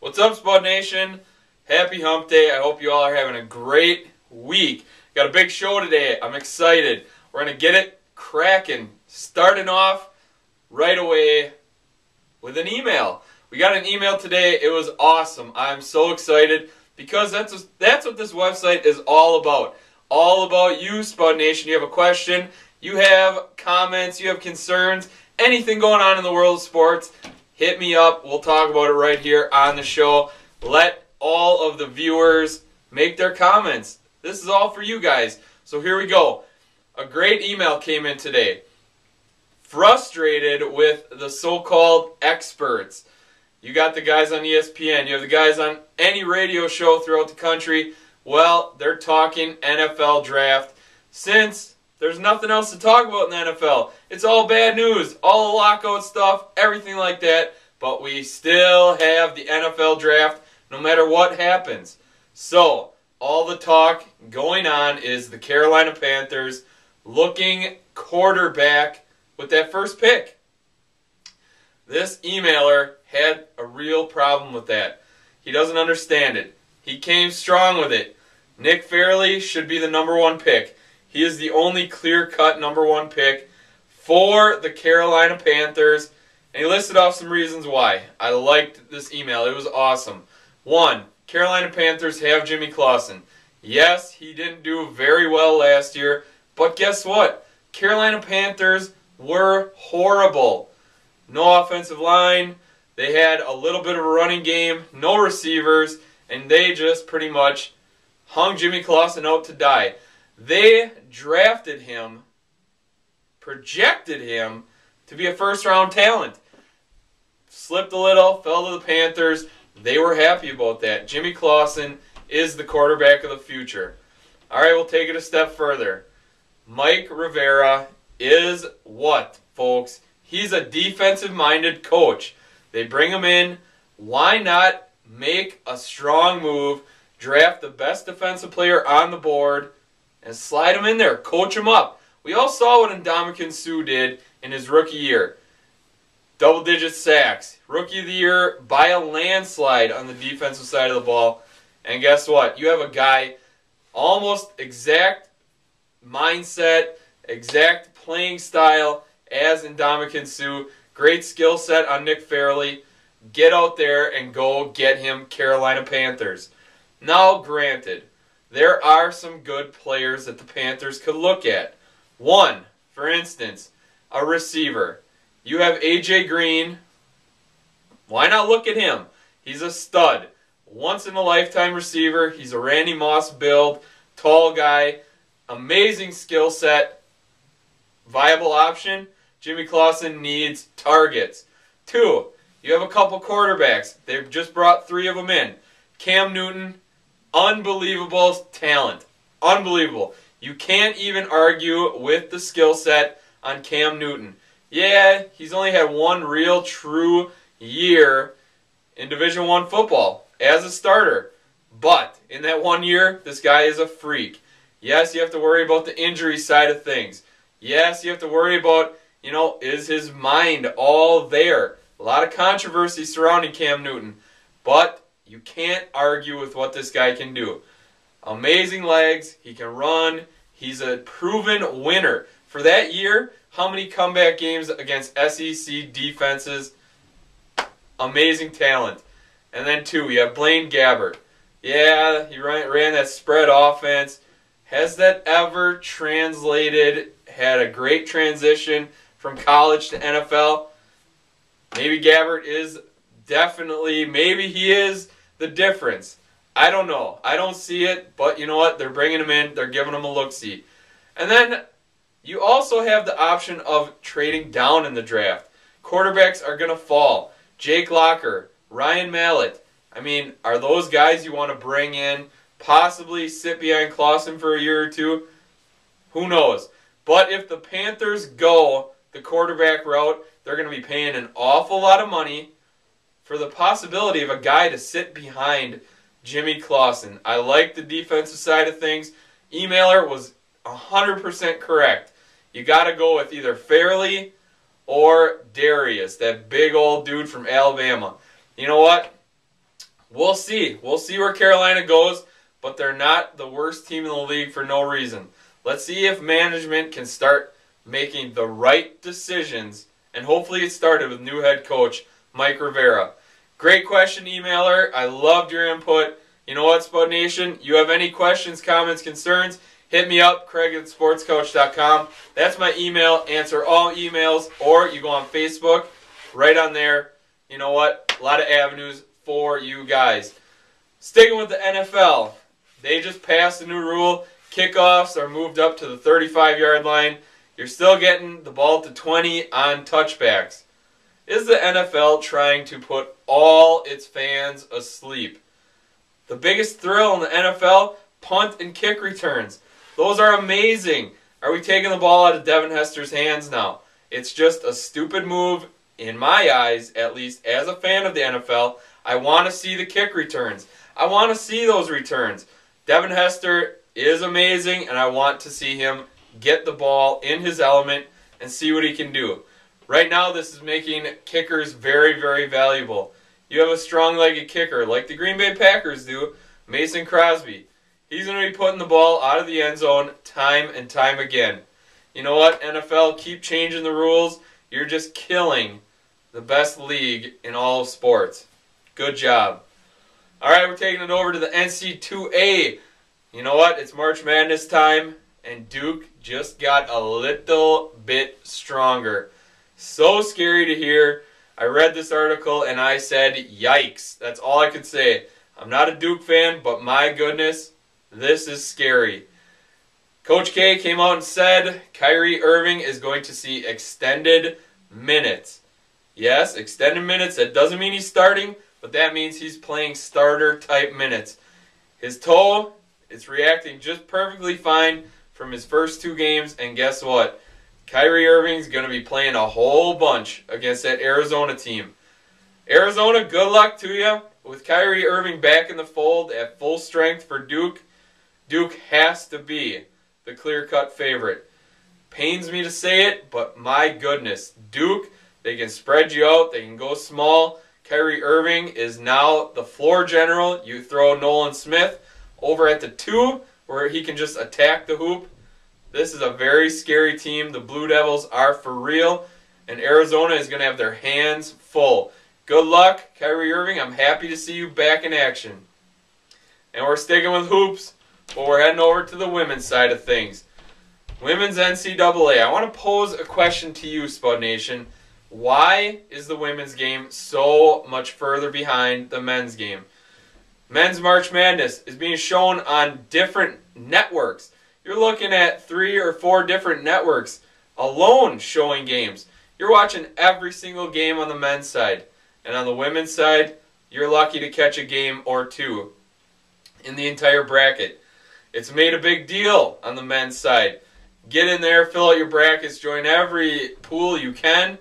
What's up, Spud Nation? Happy Hump Day. I hope you all are having a great week. Got a big show today. I'm excited. We're going to get it cracking. Starting off right away with an email. We got an email today. It was awesome. I'm so excited because that's what this website is all about. All about you, Spud Nation. You have a question, you have comments, you have concerns, anything going on in the world of sports, hit me up. We'll talk about it right here on the show. Let all of the viewers make their comments. This is all for you guys. So here we go. A great email came in today. Frustrated with the so-called experts. You got the guys on ESPN. You have the guys on any radio show throughout the country. Well, they're talking NFL draft. Since there's nothing else to talk about in the NFL. It's all bad news, all the lockout stuff, everything like that. But we still have the NFL draft no matter what happens. So, all the talk going on is the Carolina Panthers looking quarterback with that first pick. This emailer had a real problem with that. He doesn't understand it. He came strong with it. Nick Fairley should be the number one pick. He is the only clear-cut number one pick for the Carolina Panthers. And he listed off some reasons why. I liked this email. It was awesome. 1. Carolina Panthers have Jimmy Clausen. Yes, he didn't do very well last year. But guess what? Carolina Panthers were horrible. No offensive line. They had a little bit of a running game. No receivers. And they just pretty much hung Jimmy Clausen out to die. They drafted him, projected him to be a first-round talent. Slipped a little, fell to the Panthers. They were happy about that. Jimmy Clausen is the quarterback of the future. All right, we'll take it a step further. Mike Rivera is what, folks? He's a defensive-minded coach. They bring him in. Why not make a strong move, draft the best defensive player on the board, and slide him in there, coach him up? We all saw what Ndamukong Suh did in his rookie year. Double-digit sacks. Rookie of the year by a landslide on the defensive side of the ball. And guess what? You have a guy, almost exact mindset, exact playing style as Ndamukong Suh. Great skill set on Nick Fairley. Get out there and go get him Carolina Panthers. Now, granted, there are some good players that the Panthers could look at. 1, for instance, a receiver. You have A.J. Green. Why not look at him? He's a stud. Once-in-a-lifetime receiver. He's a Randy Moss build. Tall guy. Amazing skill set. Viable option. Jimmy Clausen needs targets. 2, you have a couple quarterbacks. They've just brought 3 of them in. Cam Newton, unbelievable talent. Unbelievable. You can't even argue with the skill set on Cam Newton. Yeah, he's only had one real true year in Division I football as a starter. But in that 1 year, this guy is a freak. Yes, you have to worry about the injury side of things. Yes, you have to worry about, is his mind all there? A lot of controversy surrounding Cam Newton. But you can't argue with what this guy can do. Amazing legs. He can run. He's a proven winner. For that year, how many comeback games against SEC defenses? Amazing talent. And then 2, you have Blaine Gabbert. Yeah, he ran that spread offense. Has that ever translated, had a great transition from college to NFL? Maybe Gabbert is definitely, maybe he is the difference. I don't know. I don't see it, but you know what? They're bringing him in. They're giving him a look-see. And then you also have the option of trading down in the draft. Quarterbacks are going to fall. Jake Locker, Ryan Mallett. I mean, are those guys you want to bring in, possibly sit behind Clausen for a year or two? Who knows? But if the Panthers go the quarterback route, they're going to be paying an awful lot of money for the possibility of a guy to sit behind Jimmy Clausen. I like the defensive side of things. Emailer was 100% correct. You got to go with either Fairley or Darius, that big old dude from Alabama. You know what? We'll see. We'll see where Carolina goes, but they're not the worst team in the league for no reason. Let's see if management can start making the right decisions, and hopefully it started with new head coach Mike Rivera. Great question, emailer. I loved your input. You know what, Spud Nation? You have any questions, comments, concerns? Hit me up, Craig@sportscoach.com. That's my email. Answer all emails, or you go on Facebook, right on there. You know what? A lot of avenues for you guys. Sticking with the NFL, they just passed a new rule. Kickoffs are moved up to the 35-yard line. You're still getting the ball to 20 on touchbacks. Is the NFL trying to put all its fans asleep? The biggest thrill in the NFL, punt and kick returns. Those are amazing. Are we taking the ball out of Devin Hester's hands now? It's just a stupid move, in my eyes, at least as a fan of the NFL. I want to see the kick returns. I want to see those returns. Devin Hester is amazing, and I want to see him get the ball in his element and see what he can do. Right now, this is making kickers very, very valuable. You have a strong-legged kicker like the Green Bay Packers do, Mason Crosby. He's going to be putting the ball out of the end zone time and time again. You know what, NFL, keep changing the rules. You're just killing the best league in all of sports. Good job. All right, we're taking it over to the NC2A. You know what, it's March Madness time, and Duke just got a little bit stronger. So scary to hear. I read this article and I said, yikes. That's all I could say. I'm not a Duke fan, but my goodness, this is scary. Coach K came out and said Kyrie Irving is going to see extended minutes. Yes, extended minutes. That doesn't mean he's starting, but that means he's playing starter-type minutes. His toe, it's reacting just perfectly fine from his first 2 games, and guess what? Kyrie Irving's going to be playing a whole bunch against that Arizona team. Arizona, good luck to you. With Kyrie Irving back in the fold at full strength for Duke, Duke has to be the clear-cut favorite. Pains me to say it, but my goodness, Duke, they can spread you out, they can go small. Kyrie Irving is now the floor general. You throw Nolan Smith over at the 2, where he can just attack the hoop. This is a very scary team. The Blue Devils are for real, and Arizona is going to have their hands full. Good luck, Kyrie Irving. I'm happy to see you back in action. And we're sticking with hoops, but we're heading over to the women's side of things. Women's NCAA. I want to pose a question to you, Spud Nation. Why is the women's game so much further behind the men's game? Men's March Madness is being shown on different networks. You're looking at 3 or 4 different networks alone showing games. You're watching every single game on the men's side. And on the women's side, you're lucky to catch a game or 2 in the entire bracket. It's made a big deal on the men's side. Get in there, fill out your brackets, join every pool you can.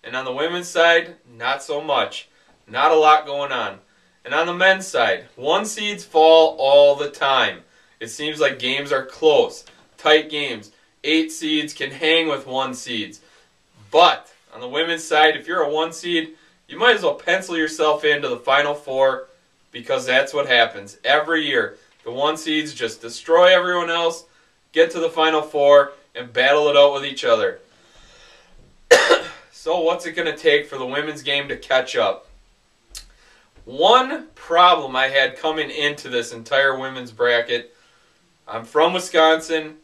And on the women's side, not so much. Not a lot going on. And on the men's side, 1 seeds fall all the time. It seems like games are close, tight games. 8 seeds can hang with 1 seeds. But on the women's side, if you're a 1 seed, you might as well pencil yourself into the Final Four, because that's what happens every year. The 1 seeds just destroy everyone else, get to the Final Four, and battle it out with each other. So what's it going to take for the women's game to catch up? One problem I had coming into this entire women's bracket, I'm from Wisconsin,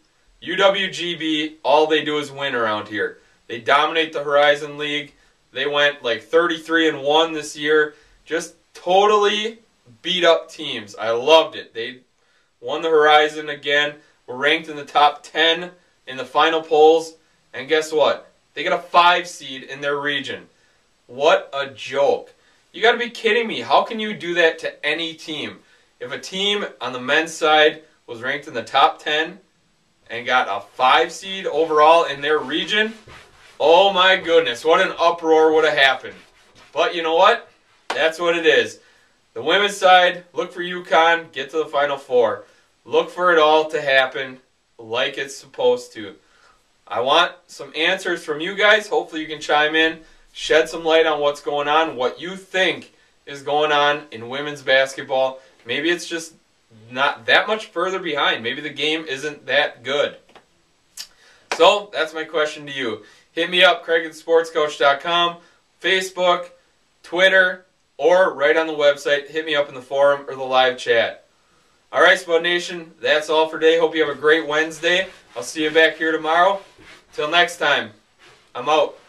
UWGB, all they do is win around here. They dominate the Horizon League. They went like 33-1 this year. Just totally beat up teams. I loved it. They won the Horizon again. Were ranked in the top 10 in the final polls. And guess what? They got a 5 seed in their region. What a joke. You got to be kidding me. How can you do that to any team? If a team on the men's side was ranked in the top 10 and got a 5 seed overall in their region, oh my goodness, what an uproar would have happened. But you know what? That's what it is. The women's side, look for UConn, get to the Final Four. Look for it all to happen like it's supposed to. I want some answers from you guys. Hopefully you can chime in, shed some light on what's going on, what you think is going on in women's basketball. Maybe it's just not that much further behind. Maybe the game isn't that good. So that's my question to you. Hit me up, CraigandSportsCoach.com, Facebook, Twitter, or right on the website. Hit me up in the forum or the live chat. All right, Spud Nation, that's all for today. Hope you have a great Wednesday. I'll see you back here tomorrow. Till next time, I'm out.